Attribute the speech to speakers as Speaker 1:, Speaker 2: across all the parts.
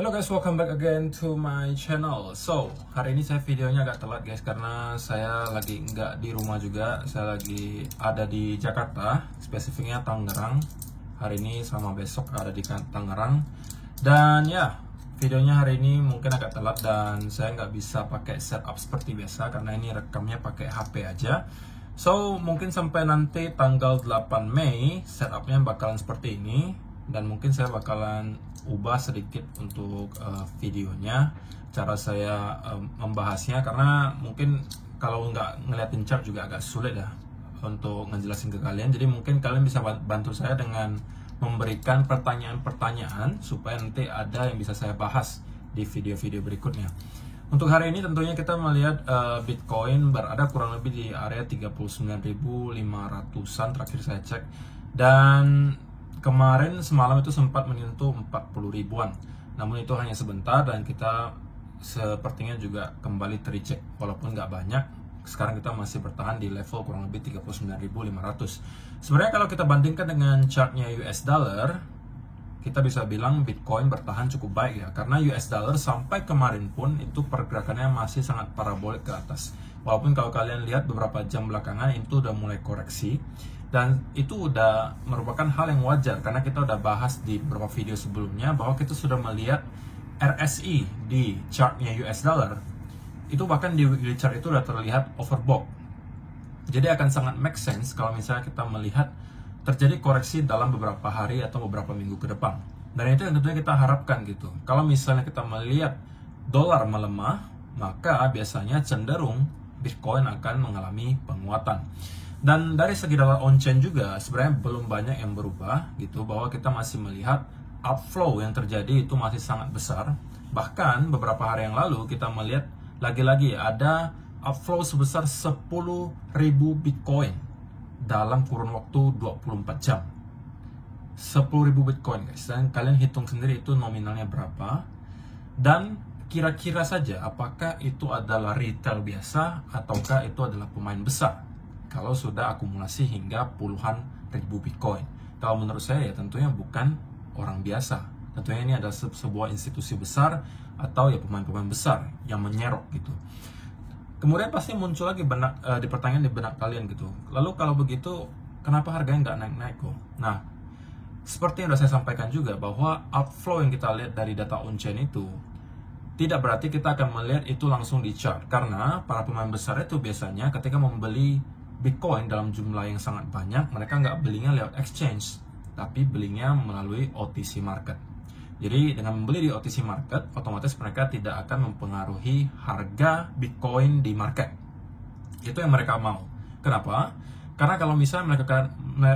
Speaker 1: Hello guys, welcome back again to my channel. So, hari ini saya videonya agak telat guys karena saya lagi nggak di rumah juga. Saya lagi ada di Jakarta, spesifiknya Tangerang. Hari ini sama besok ada di Tangerang. Dan ya, videonya hari ini mungkin agak telat dan saya nggak bisa pakai setup seperti biasa karena ini rekamnya pakai HP aja. So, mungkin sampai nanti tanggal 8 Mei setupnya bakalan seperti ini. Dan mungkin saya bakalan ubah sedikit untuk videonya, cara saya membahasnya, karena mungkin kalau nggak ngeliatin chart juga agak sulit ya untuk ngejelasin ke kalian. Jadi mungkin kalian bisa bantu saya dengan memberikan pertanyaan-pertanyaan supaya nanti ada yang bisa saya bahas di video-video berikutnya. Untuk hari ini tentunya kita melihat Bitcoin berada kurang lebih di area 39.500-an terakhir saya cek, dan kemarin semalam itu sempat menyentuh 40 ribuan. Namun itu hanya sebentar dan kita sepertinya juga kembali tereject walaupun nggak banyak. Sekarang kita masih bertahan di level kurang lebih 39.500. Sebenarnya kalau kita bandingkan dengan chartnya US dollar, kita bisa bilang Bitcoin bertahan cukup baik ya, karena US dollar sampai kemarin pun itu pergerakannya masih sangat parabolik ke atas. Walaupun kalau kalian lihat beberapa jam belakangan itu udah mulai koreksi, dan itu udah merupakan hal yang wajar karena kita udah bahas di beberapa video sebelumnya bahwa kita sudah melihat RSI di chartnya US dollar itu bahkan di weekly chart itu udah terlihat overbought. Jadi akan sangat make sense kalau misalnya kita melihat terjadi koreksi dalam beberapa hari atau beberapa minggu ke depan. Dan itu yang tentunya kita harapkan gitu. Kalau misalnya kita melihat dolar melemah, maka biasanya cenderung Bitcoin akan mengalami penguatan. Dan dari segi dollar on-chain juga sebenarnya belum banyak yang berubah gitu, bahwa kita masih melihat outflow yang terjadi itu masih sangat besar. Bahkan beberapa hari yang lalu kita melihat lagi-lagi ada outflow sebesar 10.000 Bitcoin dalam kurun waktu 24 jam. 10.000 Bitcoin guys, dan kalian hitung sendiri itu nominalnya berapa. Dan kira-kira saja apakah itu adalah retail biasa ataukah itu adalah pemain besar kalau sudah akumulasi hingga puluhan ribu Bitcoin. Kalau menurut saya ya tentunya bukan orang biasa. Tentunya ini adalah sebuah institusi besar atau ya pemain-pemain besar yang menyerok gitu. Kemudian pasti muncul lagi di pertanyaan di benak kalian gitu. Lalu kalau begitu kenapa harganya nggak naik-naik kok? Nah, seperti yang sudah saya sampaikan juga bahwa outflow yang kita lihat dari data on-chain itu tidak berarti kita akan melihat itu langsung di chart. Karena para pemain besar itu biasanya ketika membeli Bitcoin dalam jumlah yang sangat banyak, mereka nggak belinya lewat exchange, tapi belinya melalui OTC market. Jadi dengan membeli di OTC market, otomatis mereka tidak akan mempengaruhi harga Bitcoin di market. Itu yang mereka mau. Kenapa? Karena kalau misalnya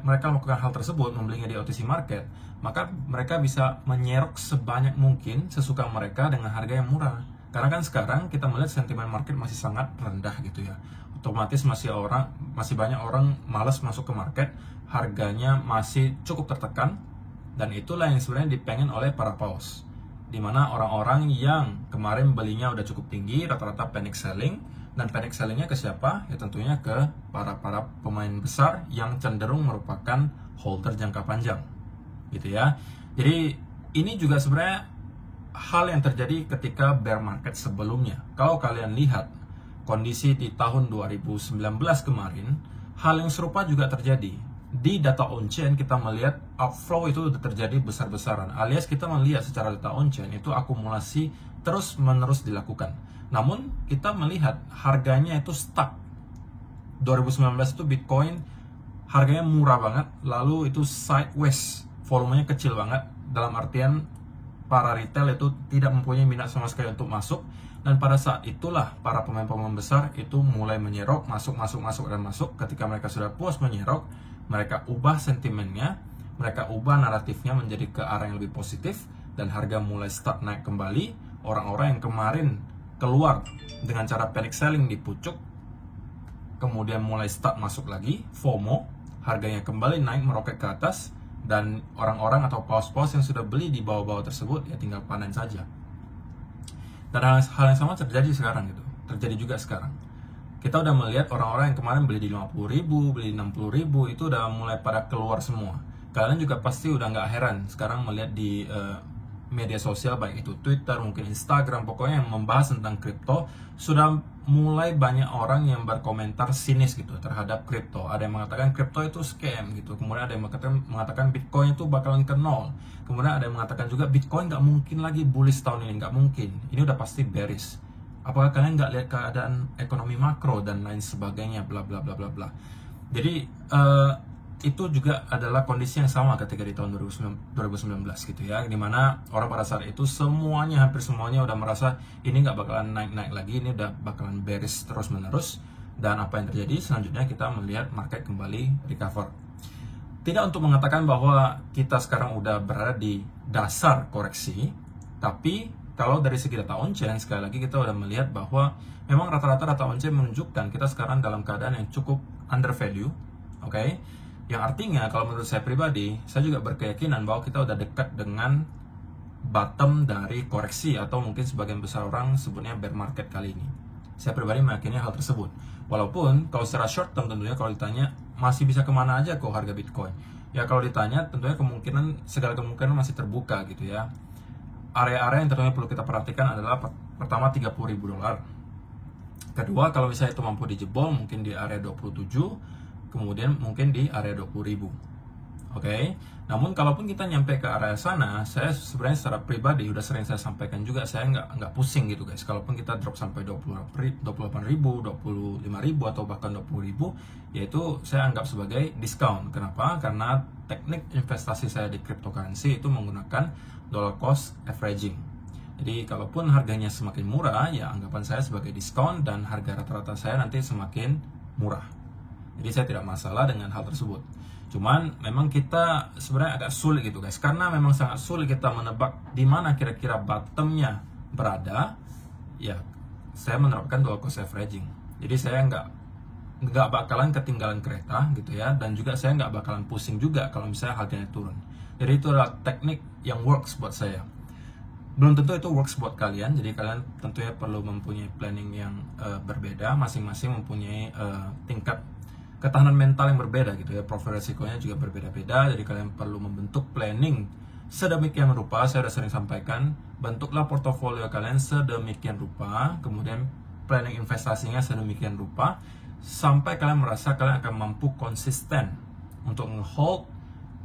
Speaker 1: mereka melakukan hal tersebut, membelinya di OTC market, maka mereka bisa menyerok sebanyak mungkin sesuka mereka dengan harga yang murah. Karena kan sekarang kita melihat sentimen market masih sangat rendah gitu ya. Otomatis masih banyak orang malas masuk ke market, harganya masih cukup tertekan, dan itulah yang sebenarnya dipengen oleh para paus. Dimana orang-orang yang kemarin belinya udah cukup tinggi, rata-rata panic selling, dan panic sellingnya ke siapa? Ya tentunya ke para pemain besar yang cenderung merupakan holder jangka panjang, gitu ya. Jadi ini juga sebenarnya hal yang terjadi ketika bear market sebelumnya. Kalau kalian lihat kondisi di tahun 2019 kemarin, hal yang serupa juga terjadi. Di data on-chain kita melihat outflow itu sudah terjadi besar-besaran, alias kita melihat secara data on-chain itu akumulasi terus-menerus dilakukan. Namun kita melihat harganya itu stuck. 2019 itu Bitcoin harganya murah banget, lalu itu sideways, volumenya kecil banget, dalam artian para retail itu tidak mempunyai minat sama sekali untuk masuk. Dan pada saat itulah para pemain-pemain besar itu mulai menyerok, masuk. Ketika mereka sudah puas menyerok, mereka ubah sentimennya, mereka ubah naratifnya menjadi ke arah yang lebih positif, dan harga mulai start naik kembali. Orang-orang yang kemarin keluar dengan cara panic selling di pucuk, kemudian mulai start masuk lagi, FOMO, harganya kembali naik meroket ke atas, dan orang-orang atau paus-paus yang sudah beli di bawah-bawah tersebut ya tinggal panen saja. Dan hal yang sama terjadi sekarang gitu. Terjadi juga sekarang. Kita udah melihat orang-orang yang kemarin beli di 50.000, beli di 60.000 itu udah mulai pada keluar semua. Kalian juga pasti udah nggak heran sekarang melihat di media sosial, baik itu Twitter, mungkin Instagram, pokoknya yang membahas tentang kripto, sudah mulai banyak orang yang berkomentar sinis gitu terhadap kripto. Ada yang mengatakan kripto itu scam gitu, kemudian ada yang mengatakan Bitcoin itu bakalan ke nol, kemudian ada yang mengatakan juga Bitcoin nggak mungkin lagi bullish tahun ini, nggak mungkin, ini udah pasti bearish. Apakah kalian nggak lihat keadaan ekonomi makro dan lain sebagainya, bla bla bla bla bla. Jadi itu juga adalah kondisi yang sama ketika di tahun 2019 gitu ya, dimana orang pada saat itu hampir semuanya udah merasa ini nggak bakalan naik-naik lagi, ini udah bakalan bearish terus menerus. Dan apa yang terjadi selanjutnya, kita melihat market kembali recover. Tidak untuk mengatakan bahwa kita sekarang udah berada di dasar koreksi, tapi kalau dari segi data on-chain, sekali lagi kita udah melihat bahwa memang rata-rata data on-chain menunjukkan kita sekarang dalam keadaan yang cukup undervalue, oke? Yang artinya kalau menurut saya pribadi, saya juga berkeyakinan bahwa kita udah dekat dengan bottom dari koreksi, atau mungkin sebagian besar orang sebutnya bear market kali ini. Saya pribadi meyakini hal tersebut. Walaupun kalau secara short term tentunya kalau ditanya masih bisa kemana aja kok harga Bitcoin. Ya kalau ditanya tentunya segala kemungkinan masih terbuka gitu ya. Area-area yang tentunya perlu kita perhatikan adalah pertama $30.000. Kedua, kalau misalnya itu mampu dijebol mungkin di area 27, kemudian mungkin di area 20.000. Oke. Namun kalaupun kita nyampe ke area sana, saya sebenarnya secara pribadi udah sering saya sampaikan juga, saya nggak pusing gitu guys. Kalaupun kita drop sampai 28.000, 25.000 atau bahkan 20.000, yaitu saya anggap sebagai diskon. Kenapa? Karena teknik investasi saya di cryptocurrency itu menggunakan dollar cost averaging. Jadi kalaupun harganya semakin murah, ya anggapan saya sebagai diskon, dan harga rata-rata saya nanti semakin murah. Jadi saya tidak masalah dengan hal tersebut. Cuman memang kita sebenarnya agak sulit gitu guys, karena memang sangat sulit kita menebak di mana kira-kira bottomnya berada. Ya, saya menerapkan dollar cost averaging. Jadi saya nggak bakalan ketinggalan kereta gitu ya, dan juga saya nggak bakalan pusing juga kalau misalnya harganya turun. Jadi itu adalah teknik yang works buat saya. Belum tentu itu works buat kalian, jadi kalian tentunya perlu mempunyai planning yang berbeda, masing-masing mempunyai tingkat ketahanan mental yang berbeda gitu ya, profil resikonya juga berbeda-beda. Jadi kalian perlu membentuk planning sedemikian rupa. Saya sudah sering sampaikan, bentuklah portofolio kalian sedemikian rupa, kemudian planning investasinya sedemikian rupa, sampai kalian merasa kalian akan mampu konsisten untuk nge-hold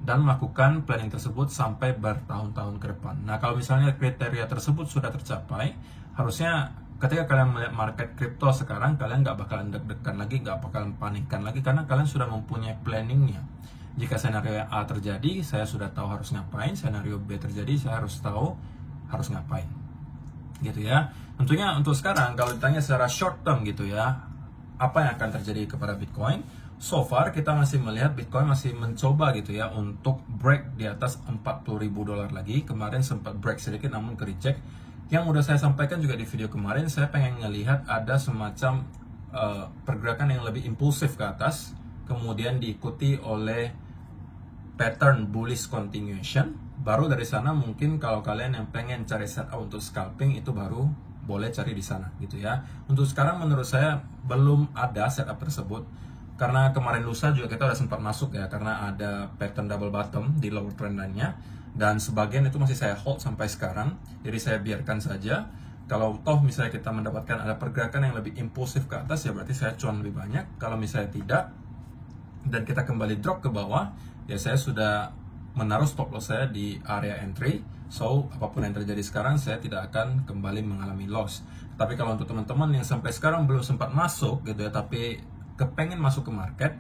Speaker 1: dan melakukan planning tersebut sampai bertahun-tahun ke depan. Nah, kalau misalnya kriteria tersebut sudah tercapai, harusnya ketika kalian melihat market kripto sekarang, kalian nggak bakalan deg-degan lagi, nggak bakalan panikkan lagi, karena kalian sudah mempunyai planningnya. Jika senario A terjadi, saya sudah tahu harus ngapain. Senario B terjadi, saya harus tahu harus ngapain. Gitu ya. Tentunya untuk sekarang, kalau ditanya secara short term gitu ya, apa yang akan terjadi kepada Bitcoin? So far kita masih melihat Bitcoin masih mencoba gitu ya untuk break di atas $40.000 lagi. Kemarin sempat break sedikit namun ke reject. Yang udah saya sampaikan juga di video kemarin, saya pengen ngelihat ada semacam pergerakan yang lebih impulsif ke atas, kemudian diikuti oleh pattern bullish continuation. Baru dari sana mungkin kalau kalian yang pengen cari setup untuk scalping, itu baru boleh cari di sana gitu ya. Untuk sekarang menurut saya belum ada setup tersebut, karena kemarin lusa juga kita udah sempat masuk ya, karena ada pattern double bottom di lower trend line-nya, dan sebagian itu masih saya hold sampai sekarang. Jadi saya biarkan saja. Kalau toh misalnya kita mendapatkan ada pergerakan yang lebih impulsif ke atas, ya berarti saya cuan lebih banyak. Kalau misalnya tidak dan kita kembali drop ke bawah, ya saya sudah menaruh stop loss saya di area entry. So apapun yang terjadi sekarang, saya tidak akan kembali mengalami loss. Tapi kalau untuk teman-teman yang sampai sekarang belum sempat masuk gitu ya, tapi kepengen masuk ke market,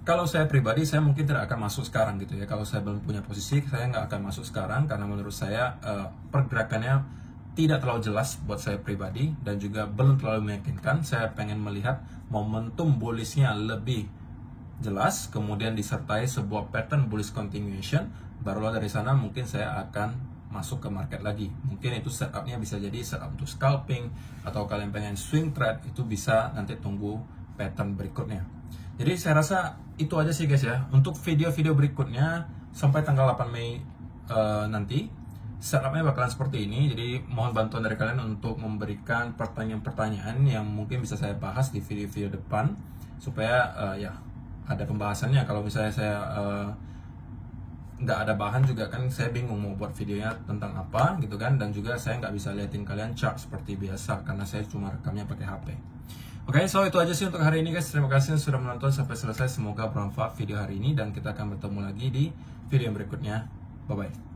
Speaker 1: kalau saya pribadi, saya mungkin tidak akan masuk sekarang gitu ya. Kalau saya belum punya posisi, saya nggak akan masuk sekarang, karena menurut saya pergerakannya tidak terlalu jelas buat saya pribadi, dan juga belum terlalu meyakinkan. Saya pengen melihat momentum bullishnya lebih jelas, kemudian disertai sebuah pattern bullish continuation, barulah dari sana mungkin saya akan masuk ke market lagi. Mungkin itu setupnya bisa jadi setup untuk scalping, atau kalian pengen swing trade, itu bisa nanti tunggu pattern berikutnya. Jadi saya rasa itu aja sih guys ya. Untuk video-video berikutnya sampai tanggal 8 Mei nanti, setupnya bakalan seperti ini. Jadi mohon bantuan dari kalian untuk memberikan pertanyaan-pertanyaan yang mungkin bisa saya bahas di video-video depan, supaya ya ada pembahasannya. Kalau misalnya saya nggak ada bahan juga kan, saya bingung mau buat videonya tentang apa gitu kan, dan juga saya nggak bisa liatin kalian chart seperti biasa karena saya cuma rekamnya pakai HP. Oke, so itu aja sih untuk hari ini guys. Terima kasih sudah menonton sampai selesai. Semoga bermanfaat video hari ini dan kita akan bertemu lagi di video yang berikutnya. Bye bye.